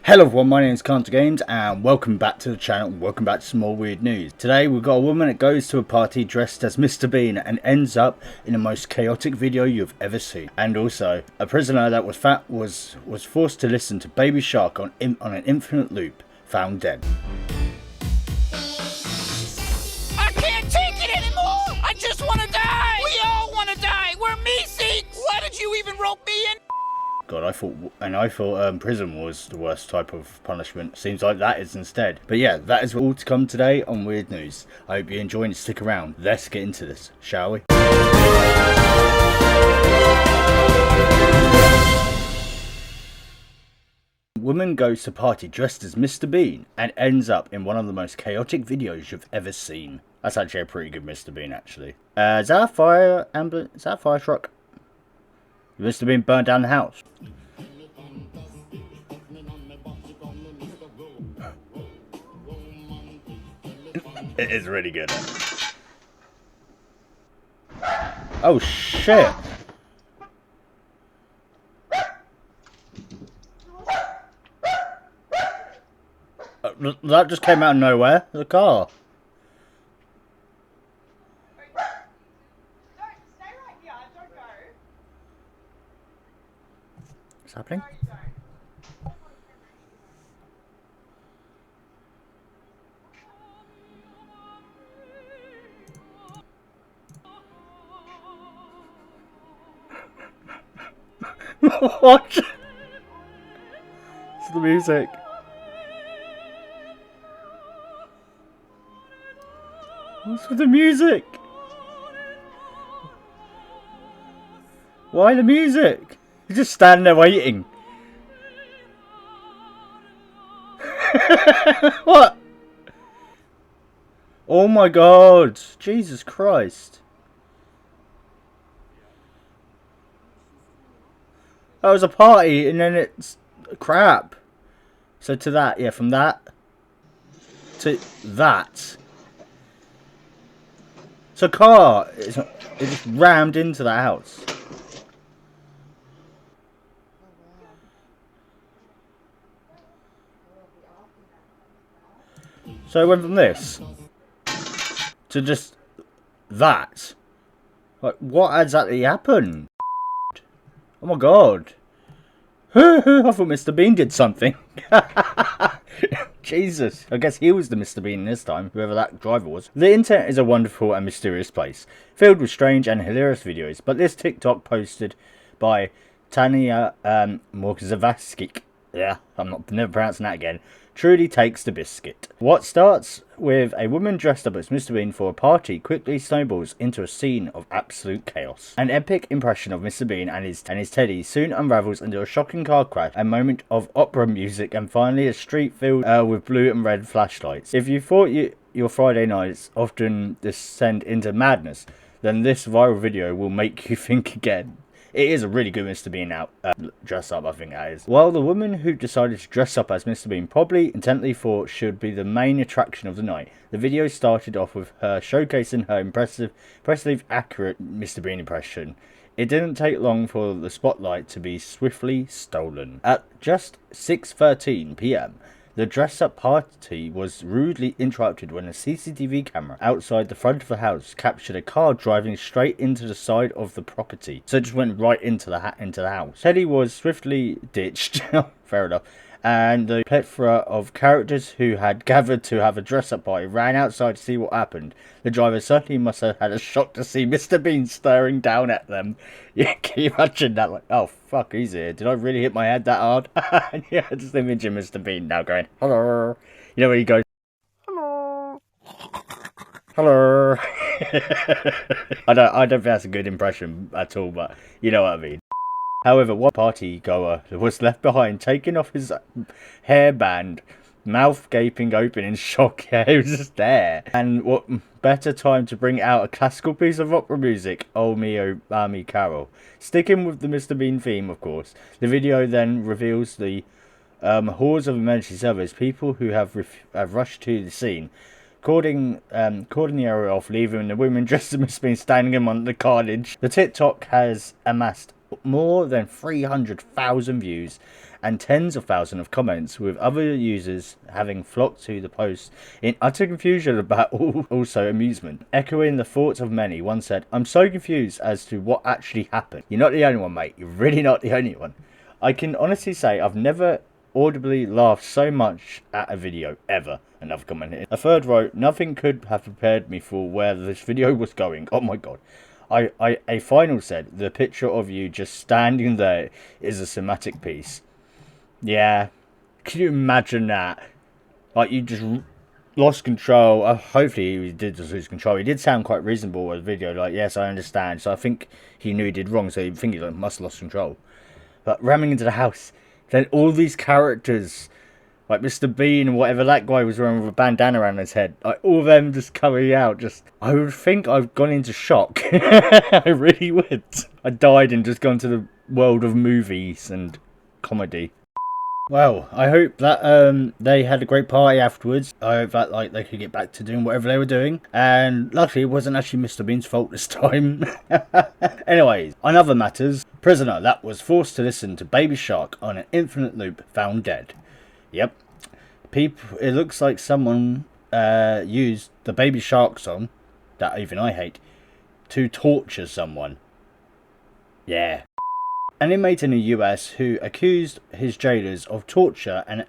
Hello everyone, my name is CantDoGames and welcome back to the channel and welcome back to some more weird news. Today we've got a woman that goes to a party dressed as Mr. Bean and ends up in the most chaotic video you've ever seen. And also, a prisoner that was forced to listen to Baby Shark on an infinite loop, found dead. I can't take it anymore! I just want to die! We all want to die! We're me-seeks! Why did you even rope me in? God, I thought prison was the worst type of punishment. Seems like that is instead. But yeah, that is all to come today on Weird News. I hope you enjoy and stick around. Let's get into this, shall we? Woman goes to party dressed as Mr. Bean and ends up in one of the most chaotic videos you've ever seen. That's actually a pretty good Mr. Bean, actually. Is that a fire ambulance? Is that a fire truck? Mr. Bean burned down the house. It is really good. Oh shit! That just came out of nowhere. The car. What's happening? What? It's the music. What's with the music? Why the music? He's just standing there waiting. What? Oh my god. Jesus Christ. That was a party and then it's crap. So to that, yeah, from that to that. So car, it just rammed into the house. So it went from this to just that. Like, what exactly happened? Oh my god. I thought Mr. Bean did something. Jesus. I guess he was the Mr. Bean this time, whoever that driver was. The internet is a wonderful and mysterious place, filled with strange and hilarious videos, but this TikTok posted by Tanya Morzavaskik, yeah, I'm never pronouncing that again, truly takes the biscuit. What starts with a woman dressed up as Mr. Bean for a party quickly snowballs into a scene of absolute chaos. An epic impression of Mr. Bean and his teddy soon unravels into a shocking car crash, a moment of opera music, and finally a street filled with blue and red flashlights. If you thought your Friday nights often descend into madness, then this viral video will make you think again. It is a really good Mr. Bean dress up, I think that is. While the woman who decided to dress up as Mr. Bean probably intently thought should be the main attraction of the night, the video started off with her showcasing her impressively accurate Mr. Bean impression. It didn't take long for the spotlight to be swiftly stolen. At just 6:13 PM, the dress-up party was rudely interrupted when a CCTV camera outside the front of the house captured a car driving straight into the side of the property. So it just went right into the house. Teddy was swiftly ditched. Fair enough. And the plethora of characters who had gathered to have a dress-up party ran outside to see what happened. The driver certainly must have had a shock to see Mr. Bean staring down at them. Yeah, can you imagine that? Like, oh fuck, he's here. Did I really hit my head that hard? Yeah, just imagine Mr. Bean now going, hello. You know where he goes, hello. Hello. I don't think that's a good impression at all, but you know what I mean. However, one party goer was left behind, taking off his hairband, mouth gaping open in shock. Yeah, he was just there. And what better time to bring out a classical piece of opera music, O Mio Ami Carol. Sticking with the Mr. Bean theme, of course, the video then reveals the hordes of emergency service, people who have rushed to the scene, cording the area off, leaving the women dressed as Mr. Bean standing among the carnage. The TikTok has amassed more than 300,000 views and tens of thousands of comments, with other users having flocked to the post in utter confusion about also amusement. Echoing the thoughts of many, one said, "I'm so confused as to what actually happened." You're not the only one, mate. You're really not the only one. I can honestly say I've never audibly laughed so much at a video ever. Another comment here. A third wrote, "Nothing could have prepared me for where this video was going. Oh my god." A final said, "The picture of you just standing there is a cinematic piece." Yeah, can you imagine that? Like, you just lost control. Hopefully he did just lose control. He did sound quite reasonable with the video, like, yes, I understand. So I think he knew he did wrong, so he think he must have lost control. But ramming into the house, then all these characters, like Mr. Bean and whatever that guy was wearing with a bandana around his head, like all of them just coming out, just, I would think I've gone into shock. I really would. I died and just gone to the world of movies and comedy. Well, I hope that they had a great party afterwards. I hope that like they could get back to doing whatever they were doing. And luckily it wasn't actually Mr. Bean's fault this time. Anyways, on other matters, prisoner that was forced to listen to Baby Shark on an infinite loop found dead. Yep. People, it looks like someone used the Baby Shark song, that even I hate, to torture someone. Yeah. An inmate in the US who accused his jailers of torture and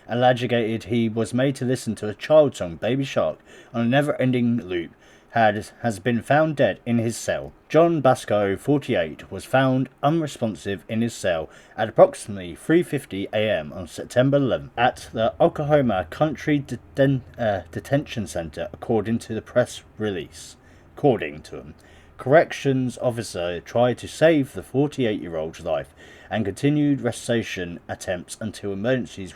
alleged he was made to listen to a child song, Baby Shark, on a never-ending loop, has been found dead in his cell. John Basco, 48, was found unresponsive in his cell at approximately 3:50 a.m. on September 11th at the Oklahoma Country Detention Center, according to the press release. According to him, corrections officer tried to save the 48-year-old's life and continued resuscitation attempts until emergencies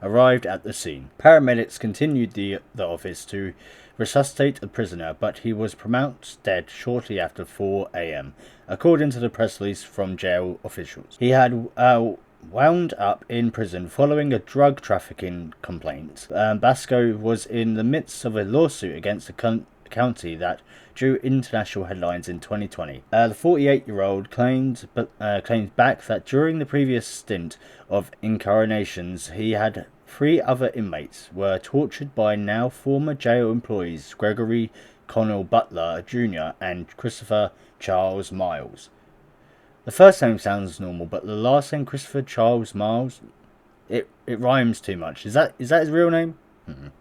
arrived at the scene. Paramedics continued the office to resuscitate the prisoner, but he was pronounced dead shortly after 4 a.m., according to the press release from jail officials. He had wound up in prison following a drug trafficking complaint. Basco was in the midst of a lawsuit against the county that drew international headlines in 2020. The 48-year-old claimed back that during the previous stint of incarcerations, he had 3 other inmates were tortured by now former jail employees Gregory Connell Butler Jr. and Christopher Charles Miles. The first name sounds normal, but the last name, Christopher Charles Miles, it rhymes too much. Is that his real name? Mm-mm.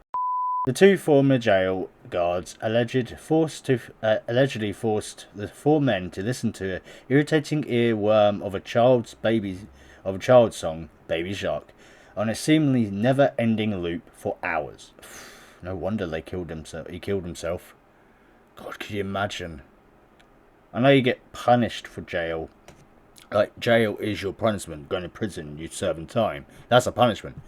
The 2 former jail guards allegedly forced the 4 men to listen to an irritating earworm of a child's song, Baby Shark, on a seemingly never-ending loop for hours. No wonder he killed himself. God, could you imagine? I know you get punished for jail. Like, jail is your punishment. Going to prison, you serving time. That's a punishment.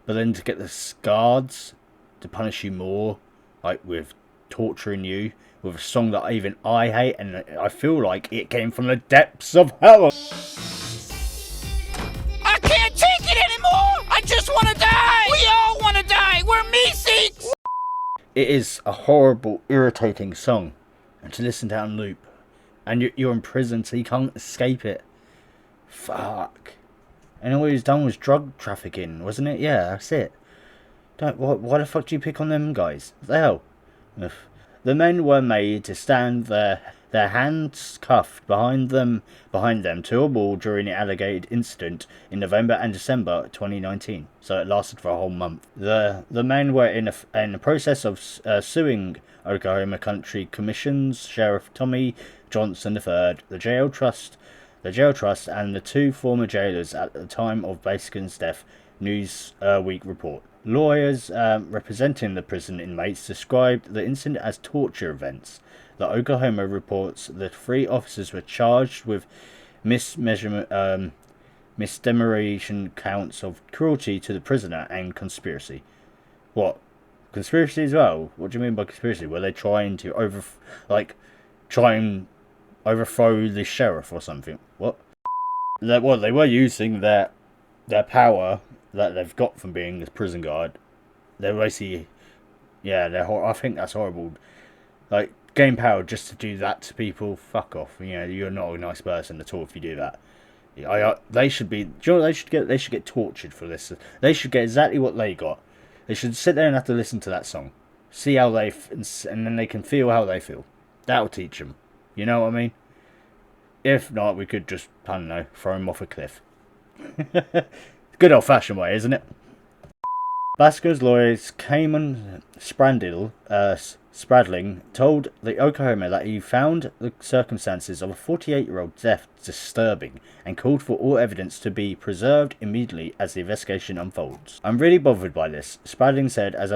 But then to get the guards to punish you more, like with torturing you with a song that even I hate, and I feel like it came from the depths of hell. I can't take it anymore! I just want to die! We all want to die! We're me-seeks! It is a horrible, irritating song, and to listen to on loop, and you're in prison, so you can't escape it. Fuck. And all he was done was drug trafficking, wasn't it? Yeah, that's it. Why the fuck do you pick on them guys? What the hell? Ugh. The men were made to stand their hands cuffed behind them to a wall during the alleged incident in November and December 2019. So it lasted for a whole month. The men were in the process of suing Oklahoma Country Commission's Sheriff Tommy Johnson III, the jail trust, and the 2 former jailers at the time of Baskin's death. Newsweek report. Lawyers representing the prison inmates described the incident as torture events. The Oklahoma reports that 3 officers were charged with misdemeanor counts of cruelty to the prisoner and conspiracy. What? Conspiracy as well? What do you mean by conspiracy? Were they trying to try and overthrow the sheriff or something? What? They were using their power that they've got from being this prison guard. They're basically, yeah, I think that's horrible. Like, gain power just to do that to people, fuck off. You know, you're not a nice person at all if you do that. They should be. Do you know what they should get? They should get tortured for this. They should get exactly what they got. They should sit there and have to listen to that song, see how they, and then they can feel how they feel. That'll teach them. You know what I mean? If not, we could just, I don't know, throw them off a cliff. Good old-fashioned way, isn't it? Basker's lawyers Cayman Spradling told the Oklahoma that he found the circumstances of a 48-year-old death disturbing and called for all evidence to be preserved immediately as the investigation unfolds. I'm really bothered by this, Spradling said, as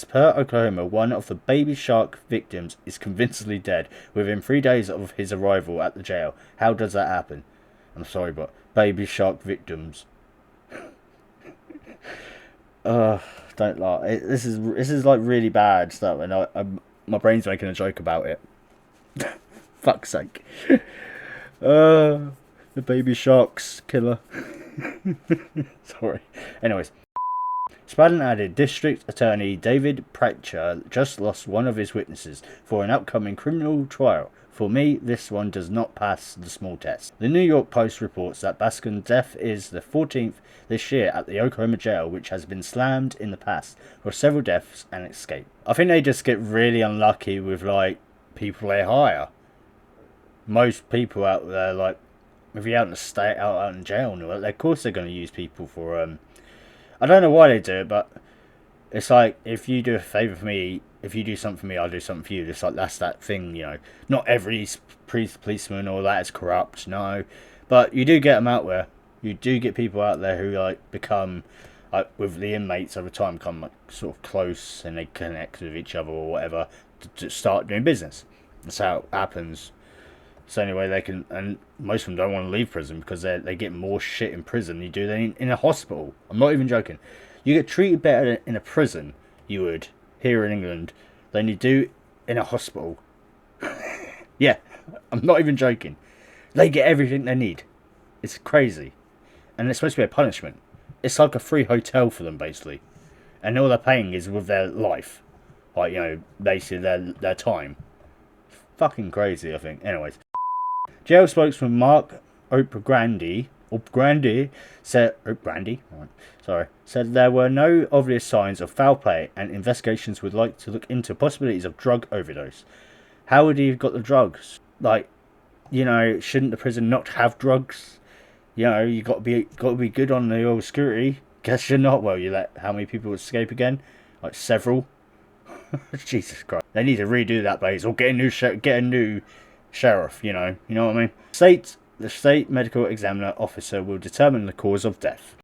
per Oklahoma, one of the baby shark victims is convincingly dead within 3 days of his arrival at the jail. How does that happen? I'm sorry, but baby shark victims. Don't lie. This is like really bad stuff, and my brain's making a joke about it. Fuck's sake. The baby sharks killer. Sorry. Anyways. Spradlin added, District Attorney David Pratcher just lost one of his witnesses for an upcoming criminal trial. For me, this one does not pass the small test. The New York Post reports that Baskin's death is the 14th this year at the Oklahoma jail, which has been slammed in the past for several deaths and escape. I think they just get really unlucky with, like, people they hire. Most people out there, like, if you're out in the state, out in jail and all that, of course they're going to use people for, I don't know why they do it, but it's like, if you do a favour for me, if you do something for me, I'll do something for you. It's like, that's that thing, you know. Not every policeman or that is corrupt, no. But you do get them out there. You do get people out there who, like, become, like, with the inmates over time, become, like, sort of close, and they connect with each other or whatever to start doing business. That's how it happens. So anyway, they can, and most of them don't want to leave prison because they get more shit in prison than you do in a hospital. I'm not even joking. You get treated better in a prison, you would, here in England, than you do in a hospital. Yeah, I'm not even joking. They get everything they need. It's crazy. And it's supposed to be a punishment. It's like a free hotel for them, basically. And all they're paying is with their life. Like, you know, basically their time. Fucking crazy, I think. Anyways. Jail spokesman Mark Oprandi said there were no obvious signs of foul play and investigations would like to look into possibilities of drug overdose. How would he have got the drugs? Like, you know, shouldn't the prison not have drugs? You know, you got to be good on the old security. Guess you're not. Well, you let how many people escape again? Like several. Jesus Christ! They need to redo that place or get a new sheriff. You know what I mean? The state medical examiner officer will determine the cause of death.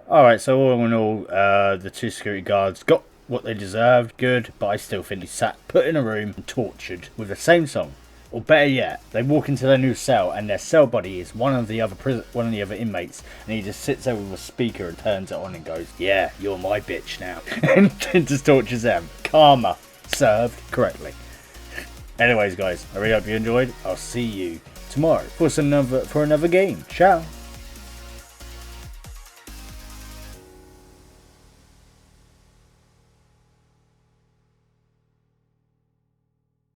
Alright, so all in all, the two security guards got what they deserved, good, but I still think they sat put in a room and tortured with the same song. Or better yet, they walk into their new cell and their cell buddy is one of the other inmates, and he just sits there with a speaker and turns it on and goes, "Yeah, you're my bitch now," and just tortures them. Karma served correctly. Anyways, guys, I really hope you enjoyed. I'll see you tomorrow for another game. Ciao.